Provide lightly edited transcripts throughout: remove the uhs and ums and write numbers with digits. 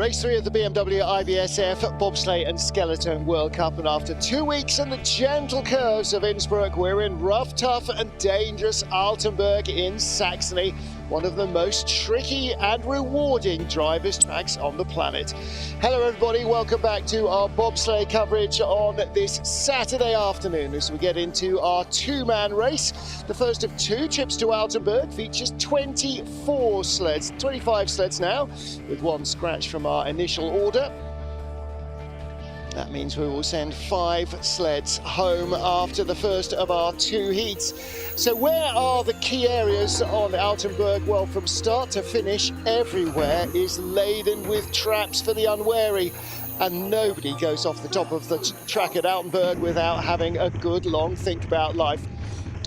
Race 3 of the BMW IBSF Bobsleigh and Skeleton World Cup, and after 2 weeks in the gentle curves of Innsbruck, we're in rough, tough and dangerous Altenberg in Saxony, one of the most tricky and rewarding drivers' tracks on the planet. Hello everybody, welcome back to our bobsleigh coverage on this Saturday afternoon as we get into our two-man race. The first of two trips to Altenberg features 24 sleds, 25 sleds now, with one scratch from our initial order. That means we will send 5 sleds home after the first of our 2 heats. So where are the key areas on Altenberg? Well, from start to finish, everywhere is laden with traps for the unwary. And nobody goes off the top of the track at Altenberg without having a good long think about life.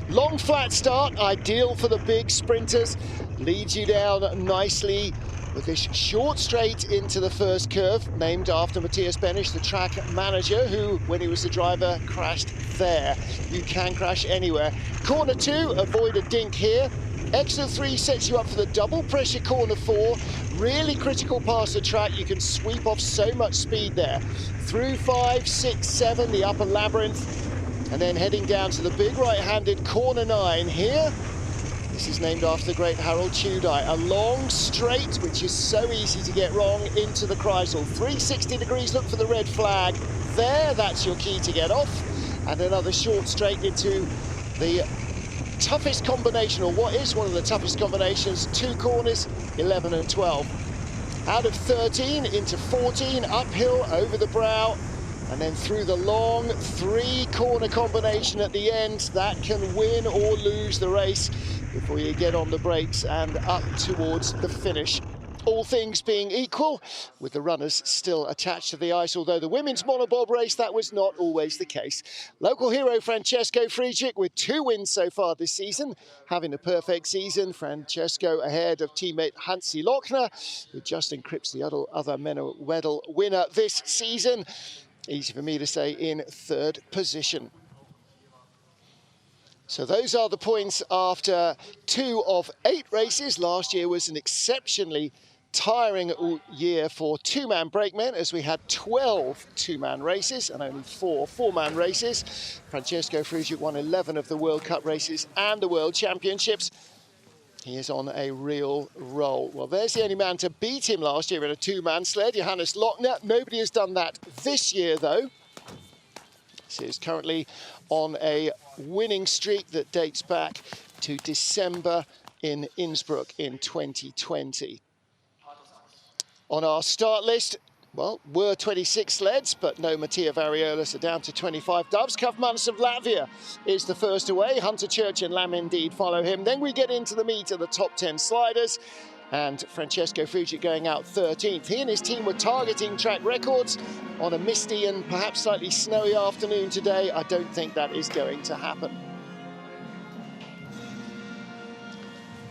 Long flat start, ideal for the big sprinters, leads you down nicely with this short straight into the first curve, named after Matthias Benisch, the track manager, who, when he was the driver, crashed there. You can crash anywhere. Corner 2, avoid a dink here. Exit 3 sets you up for the double pressure corner 4. Really critical past the track. You can sweep off so much speed there. Through 5, 6, 7, the upper labyrinth. And then heading down to the big right-handed corner 9 here. This is named after the great Harold Tudai. A long straight, which is so easy to get wrong, into the Kreisel. 360 degrees, look for the red flag. There, that's your key to get off. And another short straight into the toughest combination, or what is one of the toughest combinations. 2 corners, 11 and 12. Out of 13 into 14, uphill over the brow. And then through the long 3-corner combination at the end, that can win or lose the race before you get on the brakes and up towards the finish. All things being equal, with the runners still attached to the ice, although the women's monobob race, that was not always the case. Local hero Francesco Friedrich with 2 wins so far this season, having a perfect season. Francesco ahead of teammate Hansi Lochner, with Justin Cripps, the other medal winner this season. Easy for me to say, in 3rd position. So those are the points after 2 of 8 races. Last year was an exceptionally tiring year for two-man brakemen, as we had 12 two-man races and only 4 four-man races. Francesco Friedrich won 11 of the World Cup races and the World Championships. He is on a real roll. Well, there's the only man to beat him last year in a two-man sled, Johannes Lochner. Nobody has done that this year, though. He is currently on a winning streak that dates back to December in Innsbruck in 2020. On our start list, well, were 26 sleds, but no Mattia Variola, so down to 25 doves. Kavmanis of Latvia is the first away. Hunter Church and Lam Indeed follow him. Then we get into the meat of the top 10 sliders, and Francesco Friedrich going out 13th. He and his team were targeting track records on a misty and perhaps slightly snowy afternoon today. I don't think that is going to happen.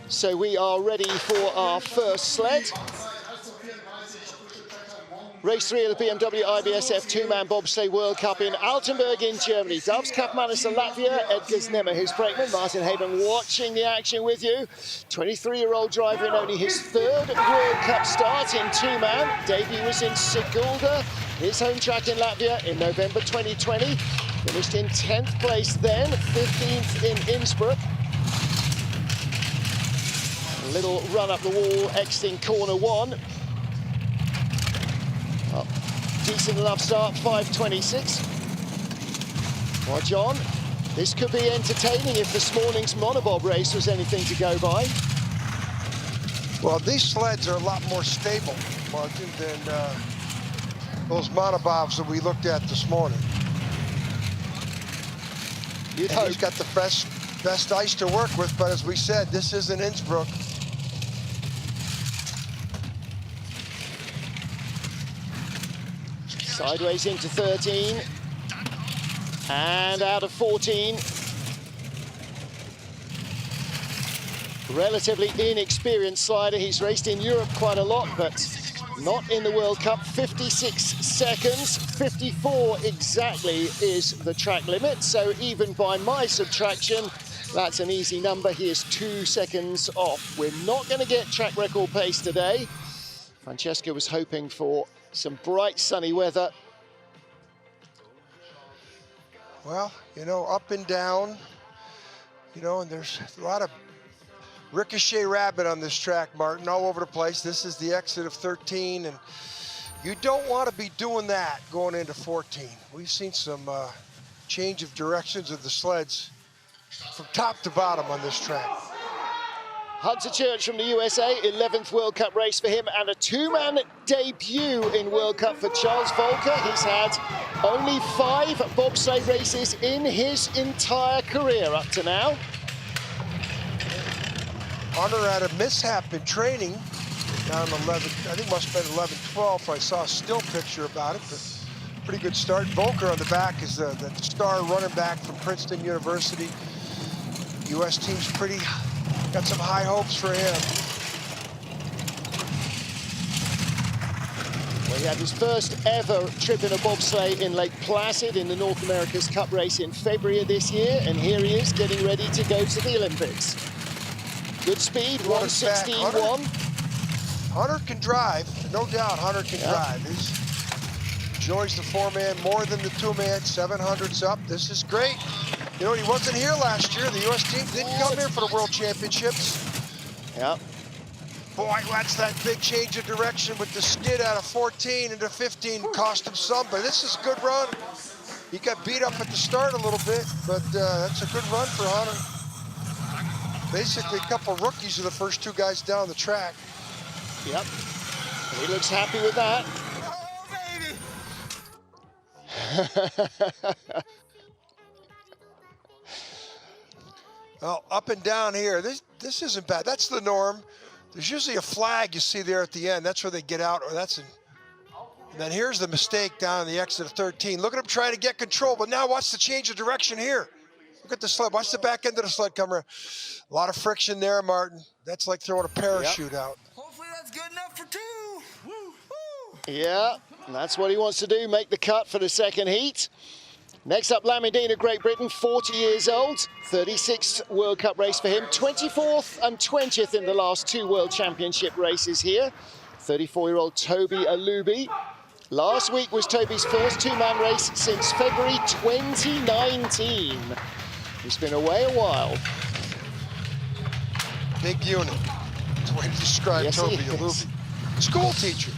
So we are ready for our first sled. Race 3 of the BMW IBSF two-man bobsleigh World Cup in Altenberg in Germany. Doves, Kavmanis of Latvia, Edgar's Nemmer, his brakeman. Martin Haben watching the action with you. 23-year-old driver in only his 3rd World Cup start in two-man. Debut was in Sigulda, his home track in Latvia, in November 2020. Finished in 10th place then, 15th in Innsbruck. A little run up the wall, exiting corner 1. Well, decent enough start, 5:26. Well, John, this could be entertaining if this morning's monobob race was anything to go by. Well, these sleds are a lot more stable, Martin, than those monobobs that we looked at this morning. You'd hope. He's got the best ice to work with, but as we said, this isn't Innsbruck. Sideways into 13, and out of 14. Relatively inexperienced slider. He's raced in Europe quite a lot, but not in the World Cup. 56 seconds, 54 exactly is the track limit. So even by my subtraction, that's an easy number. He is 2 seconds off. We're not going to get track record pace today. Francesca was hoping for some bright sunny weather. Well, you know, up and down, you know, and there's a lot of ricochet rabbit on this track, Martin, all over the place. This is the exit of 13, and you don't want to be doing that going into 14. We've seen some change of directions of the sleds from top to bottom on this track. Hunter Church from the USA, 11th World Cup race for him, and a two-man debut in World Cup for Charles Volker. He's had only 5 bobsleigh races in his entire career up to now. Hunter had a mishap in training down 11, I think must have been 11-12. I saw a still picture about it, but pretty good start. Volker on the back is the star running back from Princeton University. U.S. team's got some high hopes for him. Well, he had his first ever trip in a bobsleigh in Lake Placid in the North America's Cup race in February of this year, and here he is getting ready to go to the Olympics. Good speed, 1:16.1. Hunter can drive, no doubt. Hunter can drive. He enjoys the 4-man more than the 2-man. 700's up. This is great. You know, he wasn't here last year. The U.S. team didn't come here for the World Championships. Yeah. Boy, that's that big change of direction with the skid out of 14 into 15. Cost him some, but this is a good run. He got beat up at the start a little bit, but that's a good run for Hunter. Basically, a couple rookies are the first 2 guys down the track. Yep. He looks happy with that. Oh, baby. Well, up and down here, this isn't bad. That's the norm. There's usually a flag you see there at the end. That's where they get out, or and then here's the mistake down in the exit of 13. Look at him trying to get control, but now watch the change of direction here. Look at the sled. Watch the back end of the sled come around. A lot of friction there, Martin. That's like throwing a parachute out. Hopefully that's good enough for 2. Woo, woo. Yeah, and that's what he wants to do, make the cut for the second heat. Next up, Lamindina, Great Britain, 40 years old, 36th World Cup race for him, 24th and 20th in the last 2 World Championship races here. 34-year-old Toby Alubi. Last week was Toby's first 2-man race since February 2019. He's been away a while. Big unit. That's the way to describe Toby Alubi. School teacher.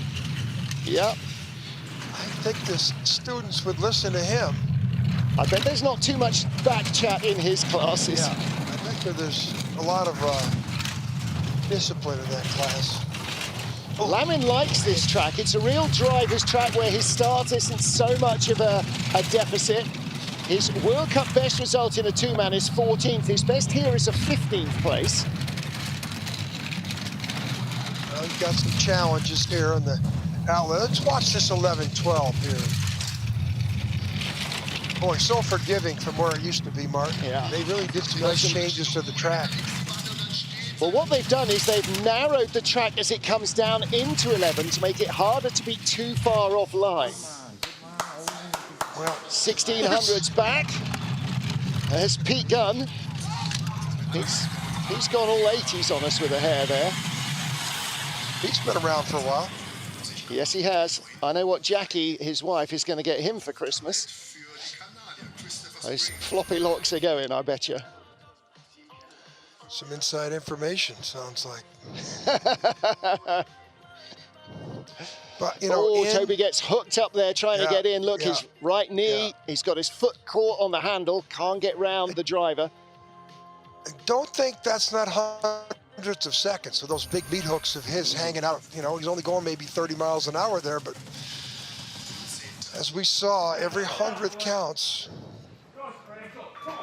Yep. I think the students would listen to him. I bet there's not too much back chat in his classes. Yeah, I think there's a lot of discipline in that class. Lamin likes this track. It's a real driver's track where his start isn't so much of a deficit. His World Cup best result in a 2-man is 14th. His best here is a 15th place. Well, he's got some challenges here on the outlet. Let's watch this 11-12 here. Boy, so forgiving from where it used to be, Mark. Yeah. They really did some nice changes to the track. Well, what they've done is they've narrowed the track as it comes down into 11 to make it harder to be too far offline. Well, 1600's back. There's Pete Gunn. He's gone all 80s on us with a hair there. He's been around for a while. Yes, he has. I know what Jackie, his wife, is going to get him for Christmas. Those floppy locks are going, I bet you. Some inside information, sounds like. But, you know, Toby gets hooked up there trying to get in. Look, his right knee, he's got his foot caught on the handle, can't get round the driver. Don't think that's not hundredths of seconds. So those big meat hooks of his hanging out, you know, he's only going maybe 30 miles an hour there, but as we saw, every 100th counts.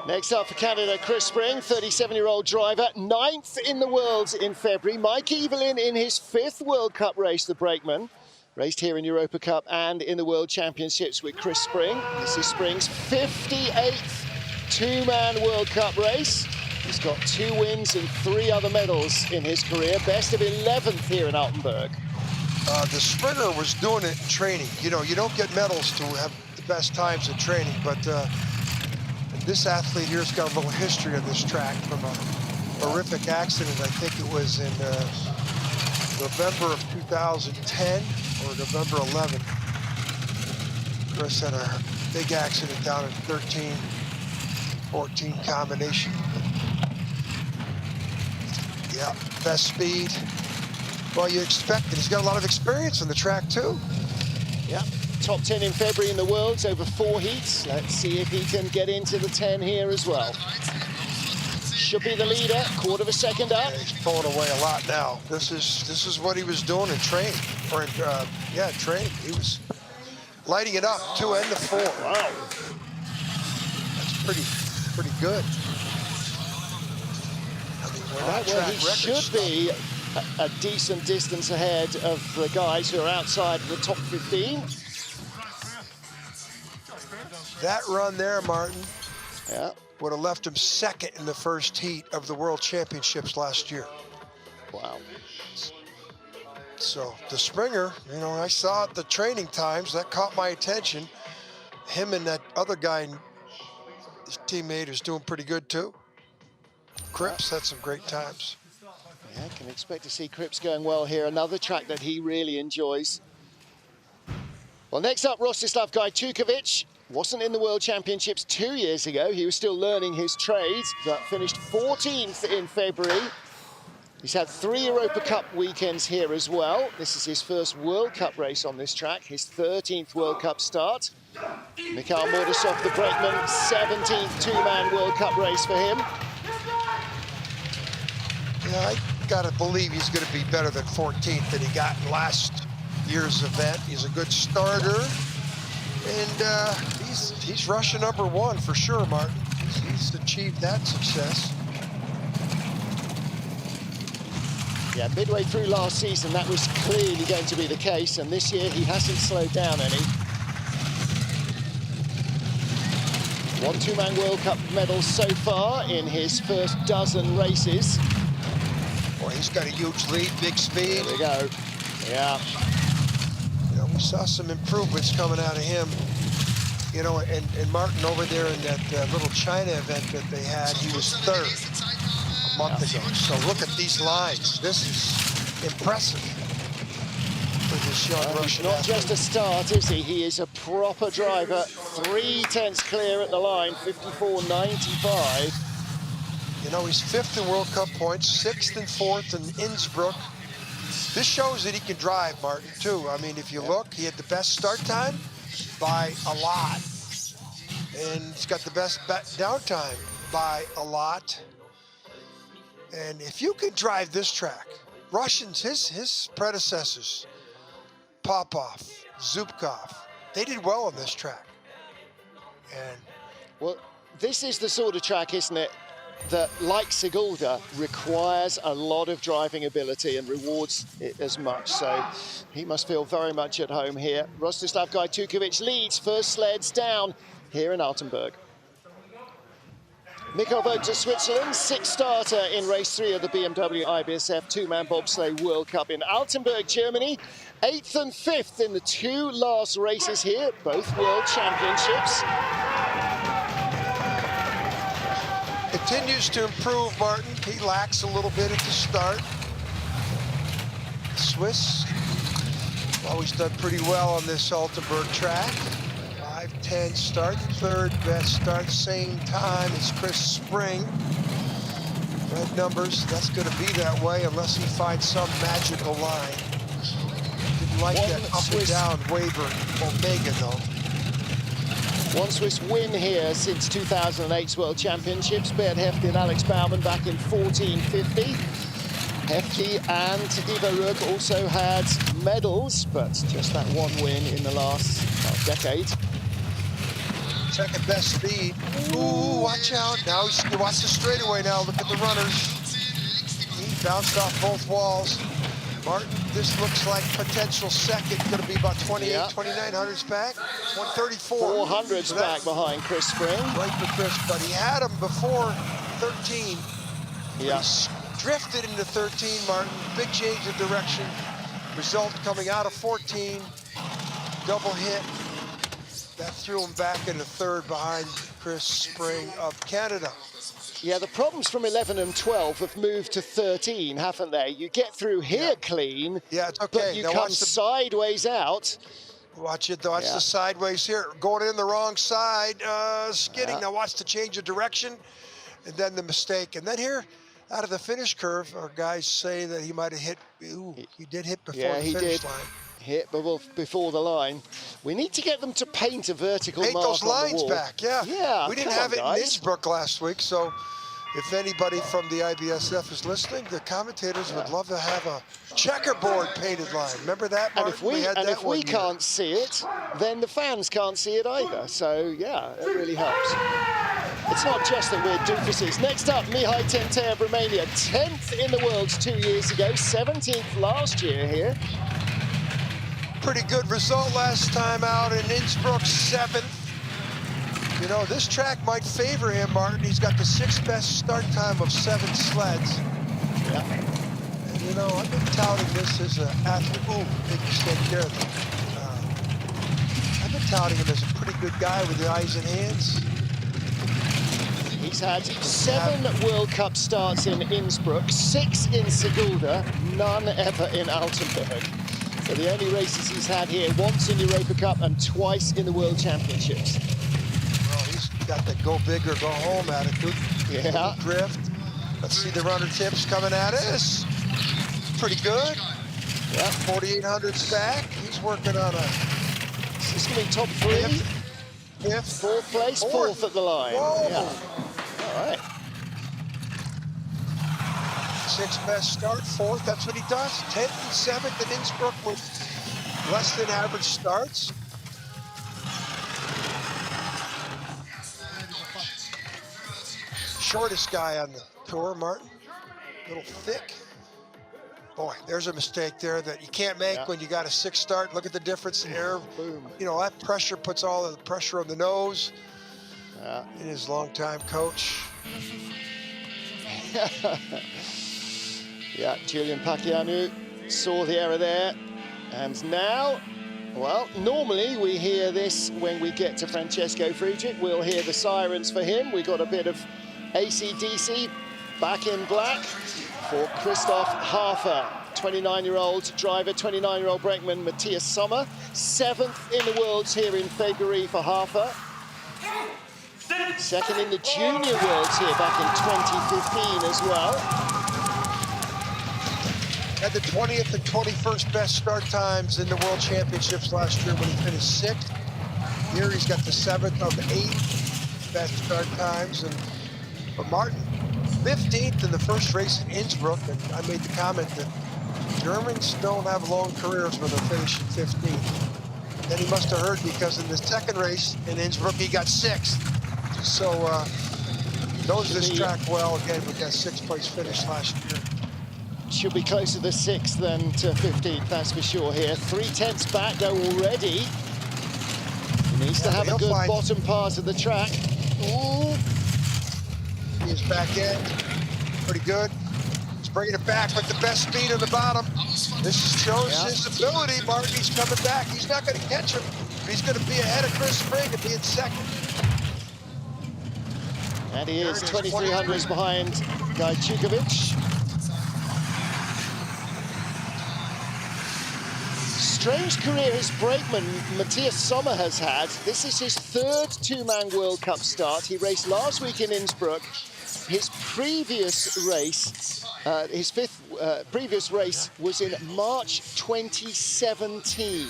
Next up for Canada, Chris Spring, 37-year-old driver, 9th in the world in February. Mike Evelyn in his 5th World Cup race, the brakeman. Raced here in Europa Cup and in the World Championships with Chris Spring. This is Spring's 58th 2-man World Cup race. He's got 2 wins and 3 other medals in his career. Best of 11th here in Altenberg. The Springer was doing it in training. You know, you don't get medals to have the best times in training, but this athlete here's got a little history of this track from a horrific accident. I think it was in November of 2010 or November 11. Chris had a big accident down in 13-14 combination. Yeah, best speed. Well, you expect it. He's got a lot of experience on the track too. Yeah, top 10 in February in the Worlds over 4 heats. Let's see if he can get into the 10 here as well. Should be the leader, quarter of a second up. Yeah, he's pulling away a lot now. This is what he was doing in training, or in, training. He was lighting it up, 2 and the 4. Wow, that's pretty good. I mean, right, well, he should be a decent distance ahead of the guys who are outside the top 15. That run there, Martin, Yeah, would have left him second in the first heat of the World Championships last year. wow. So the Springer, you know, I saw at the training times, that caught my attention. Him and that other guy, his teammate, is doing pretty good too. Cripps had some great times. Yeah, can expect to see Cripps going well here. Another track that he really enjoys. Well, next up, Rostislav Gajtukovic. Wasn't in the World Championships 2 years ago. He was still learning his trade, but finished 14th in February. He's had 3 Europa Cup weekends here as well. This is his first World Cup race on this track, his 13th World Cup start. Mikhail Mordasov, the brakeman, 17th two-man World Cup race for him. Yeah, I gotta believe he's gonna be better than 14th that he got in last year's event. He's a good starter, and he's Russian #1 for sure, Martin. He's achieved that success. Yeah, midway through last season, that was clearly going to be the case, and this year he hasn't slowed down any. 1 two-man World Cup medals so far in his first dozen races. Boy, he's got a huge lead, big speed. There we go. Yeah. You know, we saw some improvements coming out of him. You know, and Martin over there in that little China event that they had, he was 3rd a month ago. So look at these lines. This is impressive for this young Russian He's not athlete. just a start, is he? He is a proper driver. 3 tenths clear at the line, 54.95. You know, he's 5th in World Cup points, 6th and 4th in Innsbruck. This shows that he can drive, Martin, too. I mean, if you look, he had the best start time by a lot. And he's got the best down time by a lot. And if you can drive this track, Russians, his predecessors, Popov, Zubkov, they did well on this track. And Well, this is the sort of track, isn't it, that, like Sigulda, requires a lot of driving ability and rewards it as much. So he must feel very much at home here. Rostislav Gajtukovic leads, first sleds down here in Altenberg. Mikko Vogt to Switzerland, 6th starter in race 3 of the BMW IBSF two-man bobsleigh World Cup in Altenberg, Germany. 8th and 5th in the 2 last races here, both World Championships. continues to improve, Martin. He lacks a little bit at the start. Swiss always done pretty well on this Altenberg track. 5:10 start, 3rd best start, same time as Chris Spring. Red numbers, that's going to be that way unless he finds some magical line. Didn't like that up and down wavering Omega though. One Swiss win here since 2008's World Championships. Bert Hefti and Alex Baumann back in 1450. Hefti and Ivo Ruk also had medals, but just that one win in the last decade. Second best speed. Ooh, watch out. Now you watch the straightaway now. Look at the runners. He bounced off both walls. Martin, this looks like potential second. Going to be about 28, 2900s back. 134. 400s so back behind Chris Spring. Right for Chris, but he had him before 13. Yeah. He drifted into 13, Martin. Big change of direction. Result coming out of 14. Double hit. That threw him back into 3rd behind Chris Spring of Canada. Yeah, the problems from 11 and 12 have moved to 13, haven't they? You get through here clean, yeah, it's okay. but you now come sideways out. Watch it, watch the sideways here. Going in the wrong side, skidding. Now watch the change of direction, and then the mistake. And then here, out of the finish curve, our guys say that he might have hit, ooh, he did hit before the finish line. Hit before the line. We need to get them to paint a vertical mark those lines on the wall. back, yeah. We didn't have it in Innsbruck last week, so if anybody from the IBSF is listening, the commentators would love to have a checkerboard painted line. Remember that, Martin? And if we can't see it, then the fans can't see it either. So, yeah, it really helps. It's not just that we're doofuses. Next up, Mihai Tente of Romania, 10th in the world 2 years ago, 17th last year here. Pretty good result last time out in Innsbruck, 7th. You know, this track might favor him, Martin. He's got the 6th best start time of 7 sleds. Yeah. And, you know, I've been touting this as an athlete. Ooh, big mistake there. I've been touting him as a pretty good guy with the eyes and hands. He's had 7 World Cup starts in Innsbruck, 6 in Sigulda, none ever in Altenberg. So the only races he's had here, once in Europa Cup and twice in the World Championships. Well, he's got the go big or go home attitude. Yeah. Drift. Let's see the runner tips coming at us. Pretty good. Yeah, 4,800's back. He's working on a... Is this going to be top 3? Fifth. 4th place, 4th at the line. Whoa. Yeah. All right. 6th best start, 4th, that's what he does. 10th and 7th in Innsbruck with less than average starts. Shortest guy on the tour, Martin. A little thick. Boy, there's a mistake there that you can't make when you got a 6th start. Look at the difference in air. Boom. You know, that pressure puts all the pressure on the nose. In his longtime coach. Yeah, Julian Pakianu saw the error there. And now, well, normally we hear this when we get to Francesco Frugic. We'll hear the sirens for him. We got a bit of AC/DC, Back in Black for Christoph Hafer. 29-year-old driver, 29-year-old brakeman Matthias Sommer. 7th in the worlds here in February for Hafer. 2nd in the junior worlds here back in 2015 as well. Had the 20th and 21st best start times in the World Championships last year when he finished 6th. Here he's got the 7th of 8 best start times. And but Martin, 15th in the first race in Innsbruck, and I made the comment that Germans don't have long careers when they're finishing 15th. Then he must have heard, because in the 2nd race in Innsbruck he got 6th. So knows this track well again with that 6th place finish last year. Should be closer to 6th than to 15th, that's for sure here. 3/10 back though already. He needs to have a good bottom part of the track. Ooh. His back end, pretty good. He's bringing it back with the best speed on the bottom. This shows his ability, Martin. He's coming back. He's not going to catch him. He's going to be ahead of Chris Spring and be in 2nd. And he is 2,300 behind Gajcikovic. Strange career his brakeman Matthias Sommer has had. This is his 3rd 2-man World Cup start. He raced last week in Innsbruck. His previous race, previous race was in March 2017.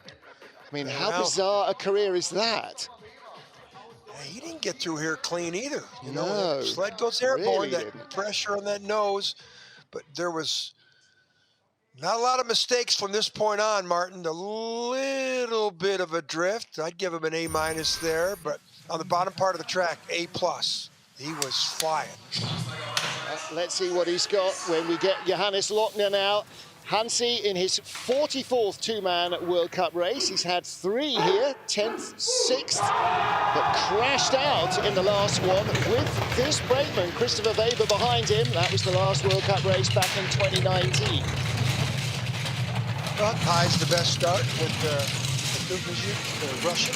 I mean, how bizarre a career is that? He didn't get through here clean either. You know, No, the sled goes airborne, really that didn't. pressure on that nose. But there was not a lot of mistakes from this point on, Martin. A little bit of a drift. I'd give him an A- there, but on the bottom part of the track, A+. He was flying. Let's see what he's got when we get Johannes Lochner now. Hansi in his 44th 2-man World Cup race. He's had 3 here, 10th, 6th, but crashed out in the last one with this brakeman, Christopher Weber, behind him. That was the last World Cup race back in 2019. Well, ties the best start with the Russian.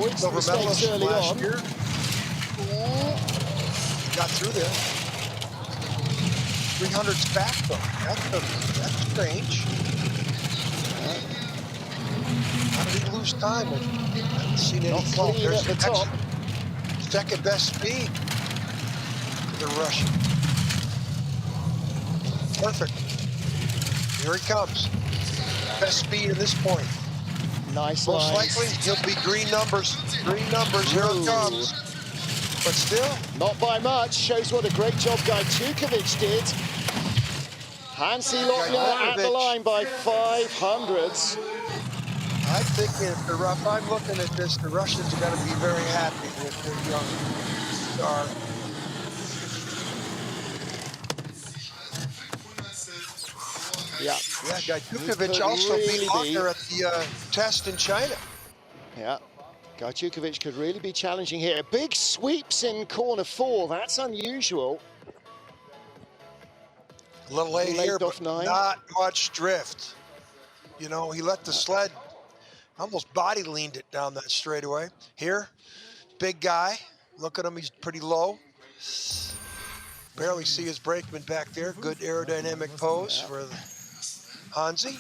Moritz Silver mistakes medalist early last on. year. Got through there. 300's back though. That's strange. How did he lose time? I haven't seen any Not fault. clean There's at the the top. second best speed for the Russian. Perfect. Here he comes. Best speed at this point. Nice Most lines. likely he'll be green numbers. Green numbers. Here it comes. But still, not by much. Shows what a great job Gajtukovic did. Hansi Lochner at the line by 500s. I'm thinking if I'm looking at this, the Russians are going to be very happy with their young star. Yeah. Yeah, Gajtukovic also beat Lochner at the test in China. Yeah. Gajtukovic could really be challenging here. Big sweeps in corner 4. That's unusual. A little late here, but 9. Not much drift. You know, he let the sled, almost body leaned it down that straightaway. Here, big guy. Look at him, he's pretty low. Barely see his brakeman back there. Good aerodynamic pose for Hansi.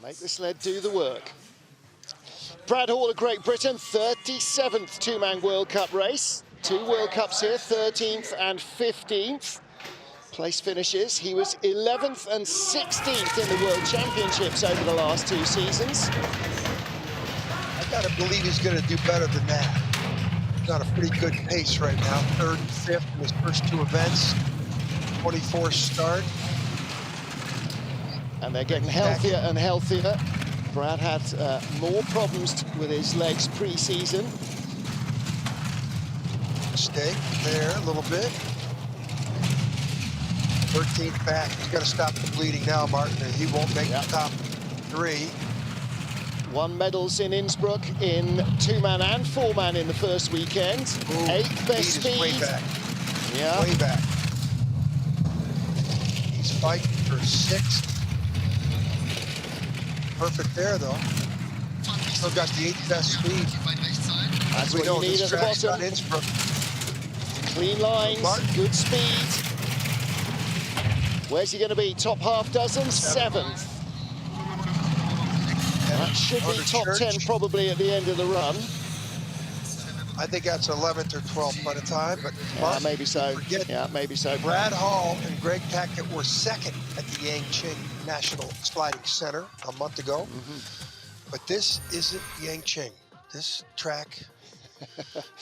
Make the sled do the work. Brad Hall of Great Britain, 37th two-man World Cup race. 2 World Cups here, 13th and 15th. Place finishes. He was 11th and 16th in the World Championships over the last 2 seasons. I gotta believe he's gonna do better than that. He's on a pretty good pace right now. 3rd and 5th in his first 2 events. 24 start. And they're getting healthier and healthier. Brad had more problems with his legs pre-season. Mistake there a little bit. 13th back. He's got to stop the bleeding now, Martin. He won't make the top 3. 1 medals in Innsbruck in 2-man and 4-man in the first weekend. Ooh, 8th best speed. Way back. Yeah. Way back. He's fighting for 6th. Perfect there, though. Still got the 8th best speed. That's what you need at the bottom. Innsbruck. Clean lines, good speed. Where's he going to be? Top half dozen? 7th. That should be top 10 probably at the end of the run. I think that's 11th or 12th by the time, but yeah, maybe so. Yeah, maybe so. Brad Hall and Greg Tackett were 2nd at the Yangqing National Sliding Center a month ago. But this isn't Yangqing. This track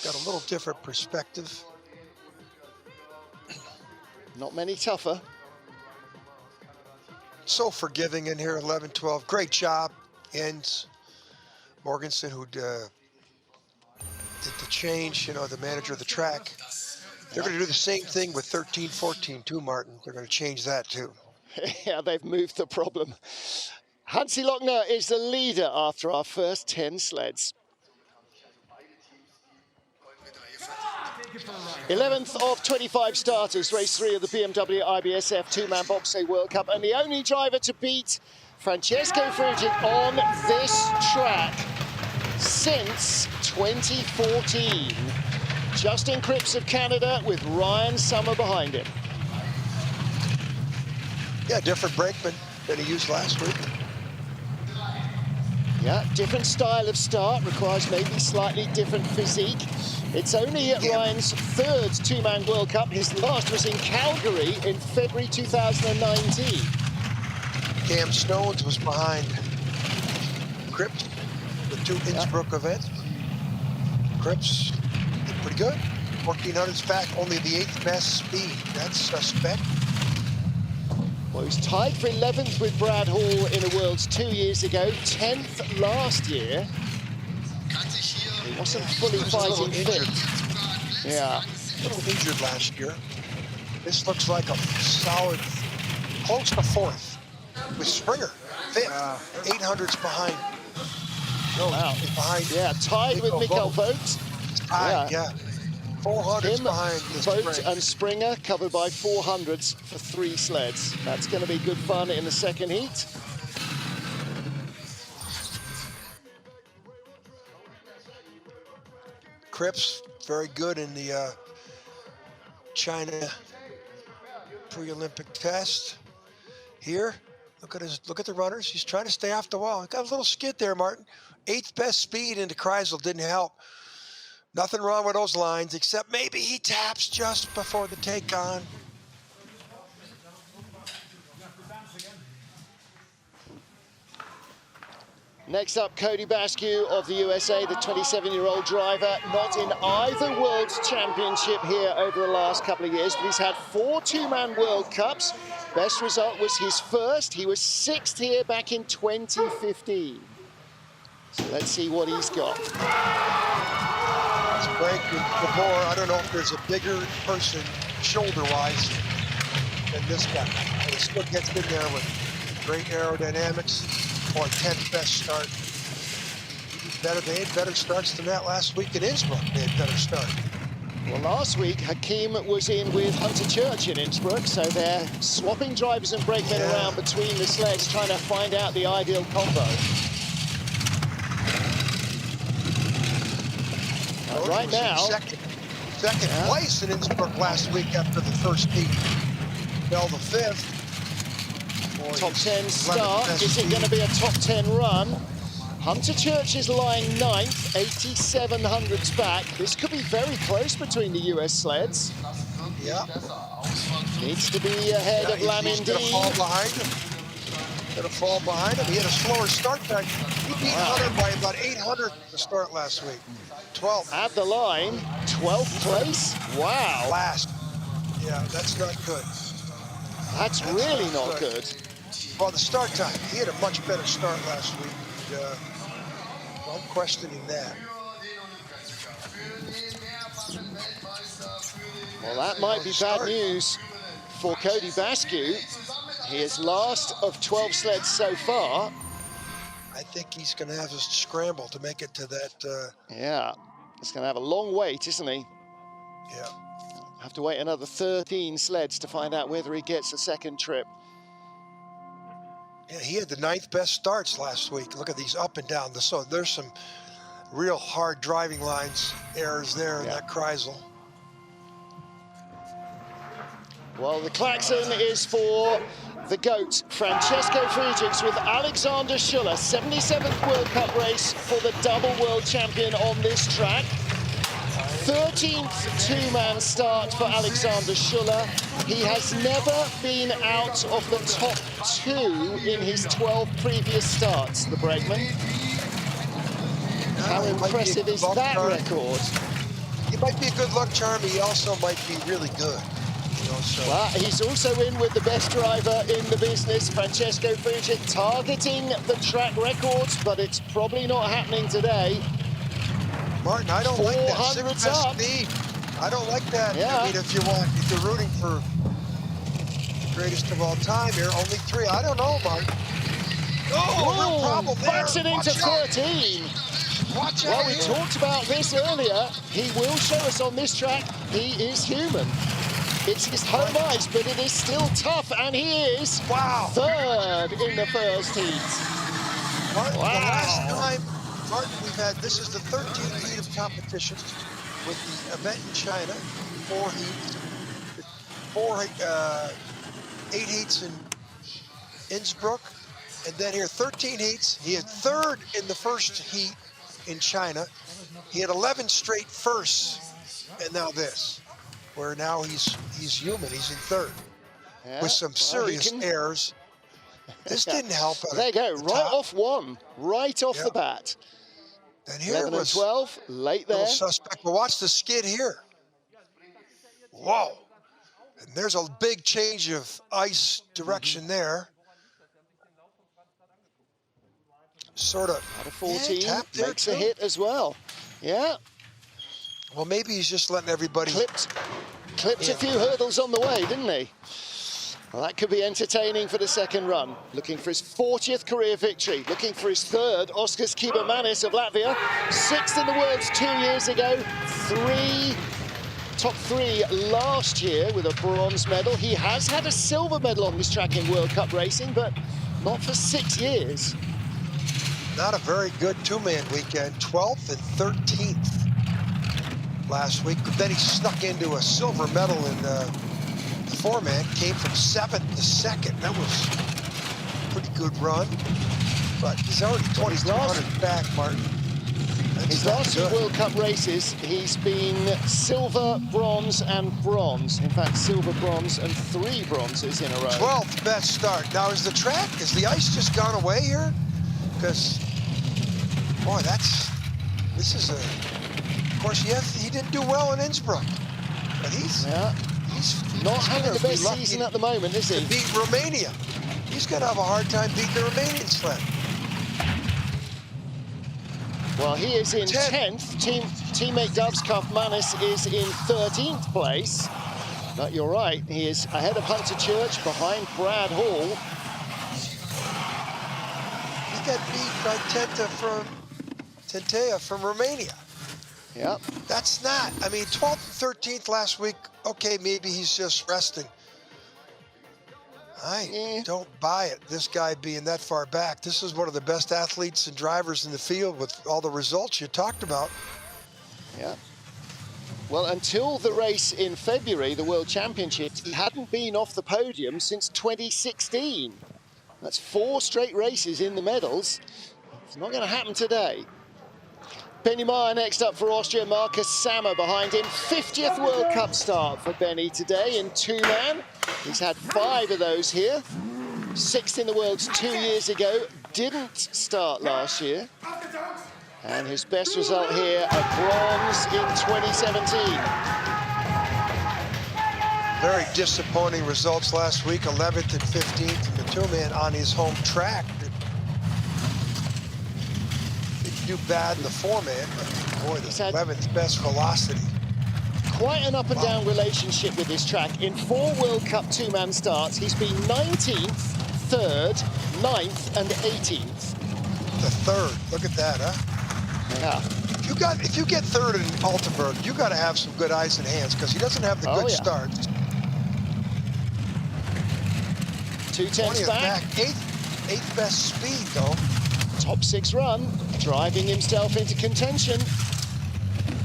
got a little different perspective. Not many tougher. So forgiving in here, 11, 12. Great job. And Morgensen, who did the change, you know, the manager of the track. They're going to do the same thing with 13, 14 too, Martin. They're going to change that too. Yeah, they've moved the problem. Hansi Lochner is the leader after our first 10 sleds. 11th of 25 starters, race 3 of the BMW IBSF two-man Bobsleigh World Cup, and the only driver to beat Francesco Frigic on this track since 2014. Justin Cripps of Canada with Ryan Summer behind him. Yeah, different brakeman than he used last week. Yeah, different style of start, requires maybe slightly different physique. It's only at Ryan's 3rd two-man World Cup. His last was in Calgary in February 2019. Cam Stones was behind Cripps, the 2 Innsbruck events. Cripps did pretty good. 1400's back, only the 8th best speed. That's suspect. Well, he was tied for 11th with Brad Hall in the Worlds 2 years ago, 10th last year. He wasn't fully fighting fit. Yeah. A little injured last year. This looks like a solid, close to 4th. With Springer, 5th. 800's behind. No, Wow. behind. Yeah, tied with Mikkel Vogt. Tied, yeah. 400's behind Vogt and Springer covered by 400s for 3 sleds. That's going to be good fun in the second heat. Cripps, very good in the China pre-Olympic test. Here, look at the runners. He's trying to stay off the wall. He got a little skid there, Martin. 8th best speed into Kreisel didn't help. Nothing wrong with those lines, except maybe he taps just before the take on. Next up, Cody Basque of the USA, the 27-year-old driver, not in either World Championship here over the last couple of years, but he's had 4 two-man World Cups. Best result was his first. He was 6th here back in 2015. So let's see what he's got. It's Frank Gabor. I don't know if there's a bigger person shoulder-wise than this guy. And he still gets in there with great aerodynamics. Or 10th best start. They had better starts than that last week in Innsbruck. They had better start. Well, last week, Hakim was in with Hunter Church in Innsbruck, so they're swapping drivers and brakemen around between the sleds, trying to find out the ideal combo. Right now, second place in Innsbruck last week after the first heat. Fell the 5th. Top 10 start. Is it going to be a top 10 run? Hunter Church is lying 9th, 87 hundredths back. This could be very close between the US sleds. Yeah. Needs to be ahead of Lamindee. He's going to fall behind him. He had a slower start time. He beat Hunter by about 800 to start last week. 12th. At the line, 12th place. Wow. Last. Yeah, that's not good. That's really not good. Well, the start time, he had a much better start last week. I'm questioning that. Well, that might be bad news for Cody Basque. He is last of 12 sleds so far. I think he's going to have to scramble to make it to that. Yeah, he's going to have a long wait, isn't he? Yeah. Have to wait another 13 sleds to find out whether he gets a second trip. Yeah, he had the 9th best starts last week. Look at these up and down. So there's some real hard driving lines errors there in that Kreisel. Well, the klaxon is for the GOAT, Francesco Friedrichs, with Alexander Schuller, 77th World Cup race for the double world champion on this track. 13th two-man start for Alexander Schuller. He has never been out of the top 2 in his 12 previous starts, the brakeman. How impressive is that record? He might be a good luck charm, he also might be really good. You know, so. Well, he's also in with the best driver in the business, Francesco Friedrich, targeting the track records, but it's probably not happening today. Martin, I don't like that 400's 6th best up. speed. I don't like that. Yeah. I mean, if you're rooting for greatest of all time here, only 3. I don't know, Martin. Oh, real problem there. Backs it into 13. Watch out. Well, we talked about this earlier. He will show us on this track he is human. It's his home ice, but it is still tough, and he is 3rd in the first heat. Martin, the last time, Martin, we've had, this is the 13th heat of competition with the event in China. 8 heats in Innsbruck, and then here 13 heats. He had 3rd in the first heat in China. He had 11 straight firsts, and now this, where now he's human. He's in 3rd with some serious errors. This didn't help. There you go, right off one, right off the bat. And here 11 and 12, late there. Suspect, but watch the skid here. Whoa. And there's a big change of ice direction there. Sort of. Out of 14, makes a hit as well. Yeah. Well, maybe he's just letting everybody... Clipped a few hurdles on the way, didn't he? Well, that could be entertaining for the second run. Looking for his 40th career victory. Looking for his 3rd, Oskars Kibermanis of Latvia. 6th in the world 2 years ago. Top 3 last year with a bronze medal. He has had a silver medal on this track in World Cup racing, but not for 6 years. Not a very good two-man weekend. 12th and 13th. last week. But then he snuck into a silver medal in the four-man, came from 7th to 2nd. That was a pretty good run. But he's already 2,200 back, Martin. His last 2 World Cup races, he's been silver, bronze, and bronze. In fact, silver, bronze, and 3 bronzes in a row. 12th best start. Now, is the ice just gone away here? Because, boy, of course, he didn't do well in Innsbruck. But he's not having the best season at the moment, is he? To beat Romania. He's going to have a hard time beating the Romanian sled. Well, he is in 10th. Teammate Dubs Kaufmanis is in 13th place. But you're right, he is ahead of Hunter Church, behind Brad Hall. He got beat by Tentea from Romania. Yep. That's not, I mean, 12th and 13th last week, okay, maybe he's just resting. I don't buy it, this guy being that far back. This is one of the best athletes and drivers in the field with all the results you talked about. Yeah. Well, until the race in February, the World Championships, he hadn't been off the podium since 2016. That's 4 straight races in the medals. It's not going to happen today. Benny Meyer next up for Austria. Marcus Sammer behind him. 50th World Cup start for Benny today in 2-man. He's had 5 of those here. 6th in the Worlds 2 years ago. Didn't start last year. And his best result here, a bronze in 2017. Very disappointing results last week, 11th and 15th in the 2-man on his home track. Didn't do bad in the 4-man, but boy, the 11th best velocity. Quite an up and down relationship with this track. In 4 World Cup 2-man starts, he's been 19th, 3rd, 9th, and 18th. The 3rd, look at that, huh? Yeah. If you get 3rd in Altenberg, you got to have some good eyes and hands because he doesn't have the good starts. 2/10 back. 8th best speed though. Top 6 run, driving himself into contention.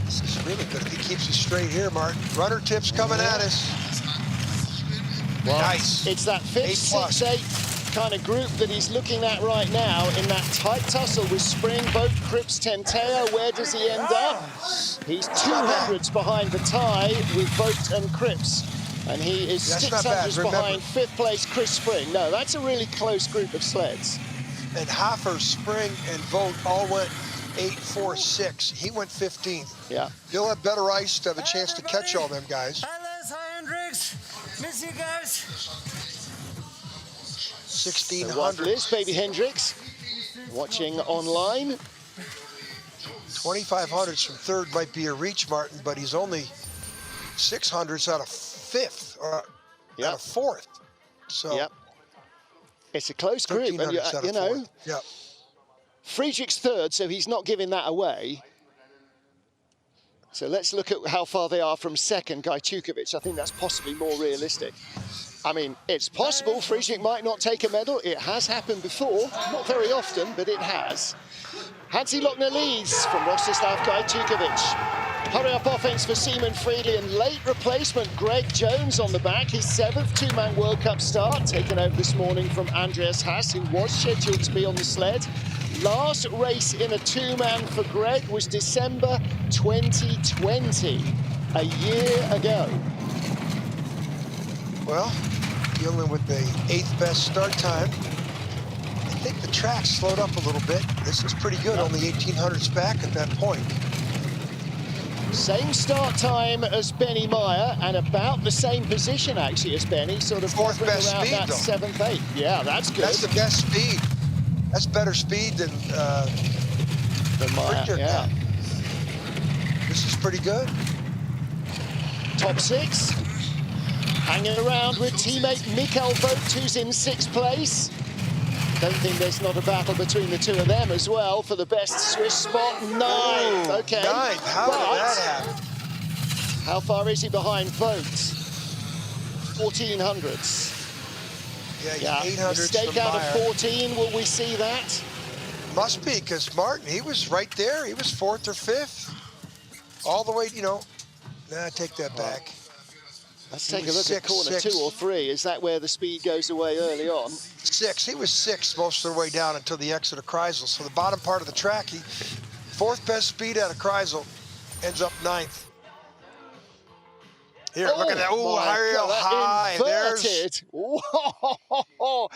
This is really good if he keeps it straight here, Martin. Runner tips coming at us. Well, nice. It's that 5th, 6th, 8th kind of group that he's looking at right now in that tight tussle with Spring, Vogt, Cripps, Tentea. Where does he end up? He's 200s behind the tie with Vogt and Cripps. And he is 600s behind 5th place Chris Spring. No, that's a really close group of sleds. And Hofer, Spring, and Vogt all went 8, 4, 6. He went 15th. Yeah. He'll have better ice to have a chance to catch all them guys. Hi, Les. Hi, Hendricks. Miss you guys. 1600. Liz, Baby Hendricks, watching online. 2500s from 3rd might be a reach, Martin, but he's only 600s out of 5th or out of 4th. So it's a close group, and you know, Friedrich's 3rd, so he's not giving that away. So let's look at how far they are from 2nd, Gajtukovic. I think that's possibly more realistic. I mean, it's possible Friedrich might not take a medal. It has happened before, not very often, but it has. Hansi Lochner leads from Rostislav Gajtukovic. Hurry-up offense for Seaman Friedli, and late replacement Greg Jones on the back. His 7th 2-man World Cup start, taken over this morning from Andreas Haas, who was scheduled to be on the sled. Last race in a 2-man for Greg was December 2020, a year ago. Well, dealing with the 8th best start time. I think the track slowed up a little bit. This is pretty good, only 1800s back at that point. Same start time as Benny Meyer, and about the same position actually as Benny, sort of 4th best around speed, that though. 7th, 8th. Yeah, that's good. That's the best speed. That's better speed than Meyer. Yeah. This is pretty good. Top 6. Hanging around with teammate Mikael Vogt, who's in 6th place. Don't think there's not a battle between the 2 of them as well for the best Swiss spot. 9th. Okay. 9th. How did that happen? How far is he behind Vogt? 1400s. Yeah, 800s. Mistake out of 14. Will we see that? Must be, because Martin, he was right there. He was 4th or 5th. All the way, you know, Nah, take that back. Let's take a look at corner 2 or 3. Is that where the speed goes away early on? 6. He was 6 most of the way down until the exit of Kreisel. So the bottom part of the track, he 4th best speed out of Kreisel, ends up 9th. Here, look at that. Oh, high. Inverted. Whoa.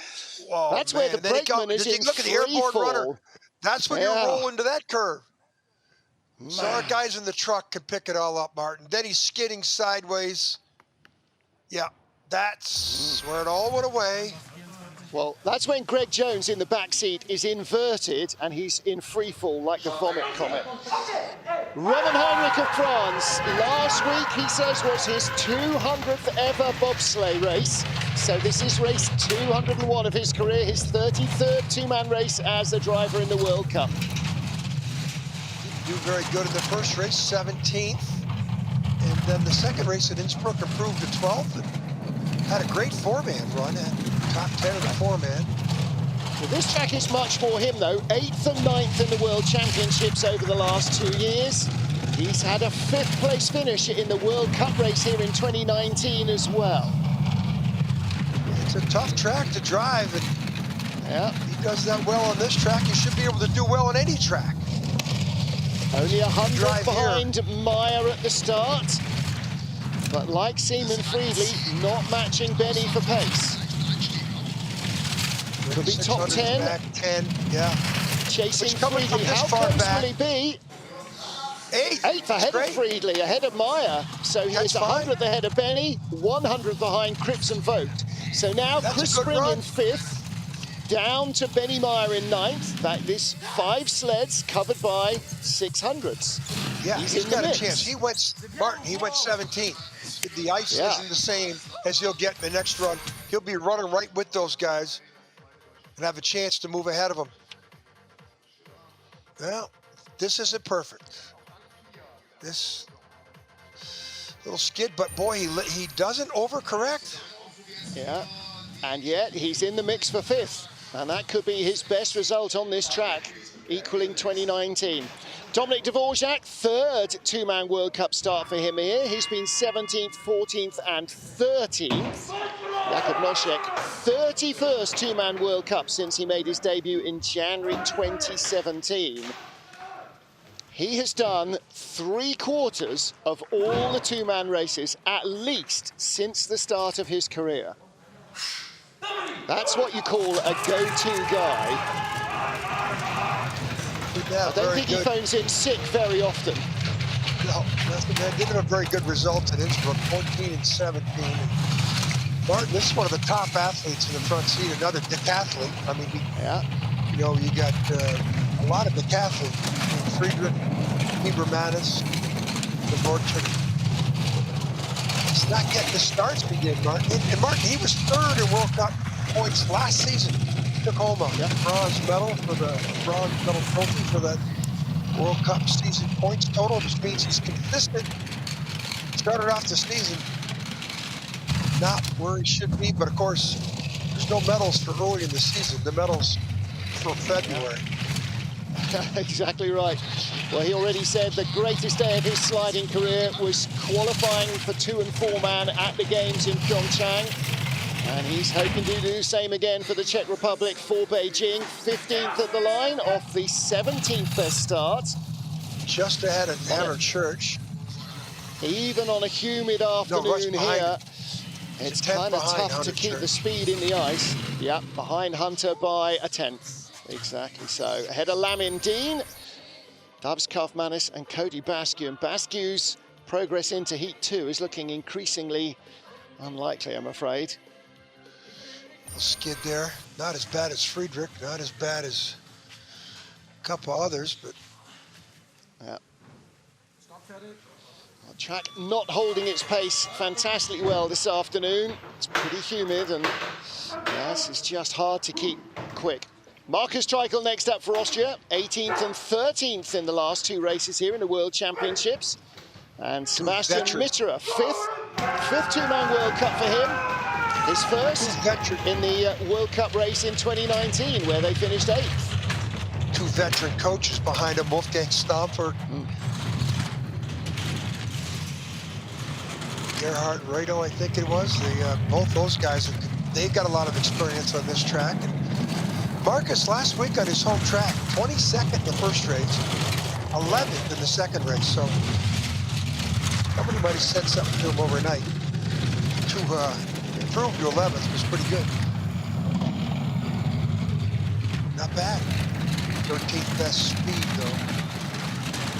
That's where the brakeman is in Look at the airborne free runner. fall. That's when you roll into that curve. So our guys in the truck can pick it all up, Martin. Then he's skidding sideways. Yeah, that's where it all went away. Well, that's when Greg Jones in the back seat is inverted and he's in free fall like the vomit comet. Roman Heinrich of France, last week he says was his 200th ever bobsleigh race. So this is race 201 of his career, his 33rd two-man race as a driver in the World Cup. Didn't do very good in the first race, 17th. And then the second race at Innsbruck improved to 12th and had a great four-man run at top 10 of the four-man. Well, this track is much more him, though. 8th and 9th in the World Championships over the last 2 years. He's had a 5th place finish in the World Cup race here in 2019 as well. It's a tough track to drive, and he does that well on this track. He should be able to do well on any track. Only 100 behind Meyer at the start. But like Seaman Friedley, not matching Benny for pace. Could be top 10. Back 10, yeah. Chasing Friedley. How close will he be? 8th ahead of Friedley, ahead of Meyer. So he is 100th ahead of Benny, 100th behind Cripps and Vogt. So now Chris Spring in 5th, down to Benny Meyer in 9th. That is 5 sleds covered by 600s. Yeah, he's got a chance. He went 17th. The ice isn't the same as he'll get in the next run. He'll be running right with those guys and have a chance to move ahead of them. Well, this isn't perfect. This little skid, but boy, he doesn't overcorrect. Yeah, and yet he's in the mix for 5th. And that could be his best result on this track, equaling 2019. Dominic Dvorak, 3rd two-man World Cup start for him here. He's been 17th, 14th and 13th. Jakub Nošek, 31st two-man World Cup since he made his debut in January 2017. He has done 3/4 of all the two-man races, at least since the start of his career. That's what you call a go-to guy. I don't think he phones in sick very often. No, giving him very good results at Innsbruck, 14 and 17. Martin, this is one of the top athletes in the front seat, another decathlete. I mean, you know, you got a lot of decathletes. Friedrich, Liebermanis, Dvorak. It's not getting the starts begin, Martin. And Martin, he was 3rd in World Cup points last season. Took home a bronze medal for the bronze medal trophy for that World Cup season points total, which means he's consistent. Started off the season not where he should be, but of course, there's no medals for early in the season. The medals for February. Exactly right. Well, he already said the greatest day of his sliding career was qualifying for 2- and 4-man at the Games in Pyeongchang. And he's hoping to do the same again for the Czech Republic for Beijing. 15th at the line off the 17th best start. Just ahead of Tanner Church. Even on a humid afternoon here, it's kind of tough to keep the speed in the ice. Yeah, behind Hunter by a 10th. Exactly so. Ahead of Lamin Dean, Dubs Kaufmanis and Cody Basque. And Basque's progress into Heat 2 is looking increasingly unlikely, I'm afraid. Skid there. Not as bad as Friedrich, not as bad as a couple others, but... Yeah. The track not holding its pace fantastically well this afternoon. It's pretty humid and yes, it's just hard to keep quick. Markus Treichel next up for Austria, 18th and 13th in the last 2 races here in the World Championships. And Sebastian Mitterer, 5th two-man World Cup for him. His first in the World Cup race in 2019, where they finished 8th. 2 veteran coaches behind him, Wolfgang Stamford. Gerhard Rado, I think it was. They, both those guys, they've got a lot of experience on this track. And Marcus last week on his home track, 22nd in the first race, 11th in the second race. So somebody might have said something to him overnight to improve to 11th was pretty good. Not bad. 13th best speed though.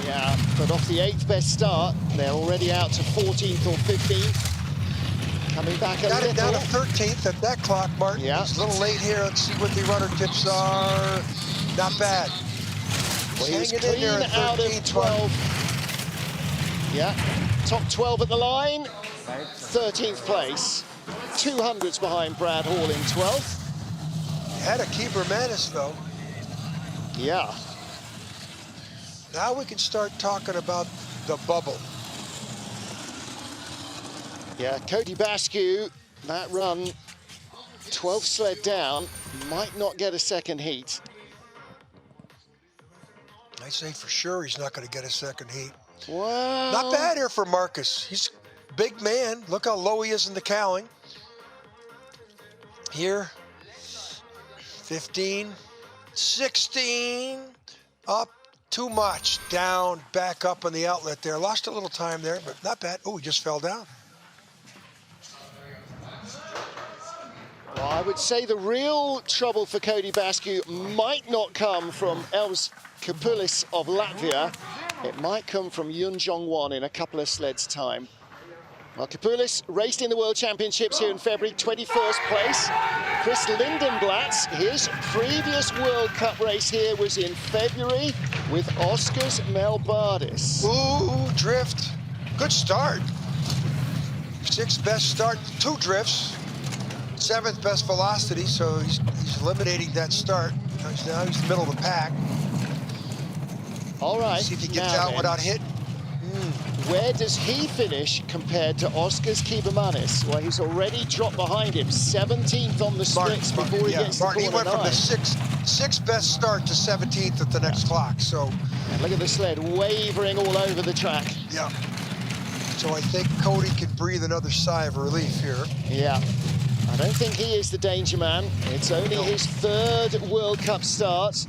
Yeah, but off the 8th best start, they're already out to 14th or 15th. Coming back a little. Got it down to 13th at that clock, Martin. Yeah. He's a little late here. Let's see what the runner tips are. Not bad. Well, he was Hanging in clean there at out 13, of 12. Yeah, top 12 at the line. 13th place. 200s behind Brad Hall in 12th. Had a keeper Manis though. Yeah. Now we can start talking about the bubble. Yeah, Cody Bascu, that run, 12 sled down, might not get a second heat. I say for sure he's not going to get a second heat. Well, Not bad here for Marcus. He's a big man. Look how low he is in the cowling. Here, 15, 16, up. Too much, down, back up on the outlet there. Lost a little time there, but not bad. Oh, he just fell down. well, I would say the real trouble for Cody Bascu might not come from Elvis Kapulis of Latvia. It might come from Yun Jong-won in a couple of sleds' time. Well, Kapulis raced in the World Championships here in February, 21st place. Chris Lindenblatt, his previous World Cup race here was in February with Oscar's Melbardis. Ooh, drift. Good start. 6th best start, 2 drifts. 7th best velocity, so he's eliminating that start. Now he's in the middle of the pack. All right. See if he gets now out then, without hit. where does he finish compared to Oscar's Kibermanis? Well, he's already dropped behind him, 17th on the splits before he gets to Martin, he corner went from the 9. sixth best start to 17th at the next clock. So, And look at the sled wavering all over the track. yeah. So I think Cody can breathe another sigh of relief here. Yeah. I don't think he is the danger man. It's only his 3rd World Cup start.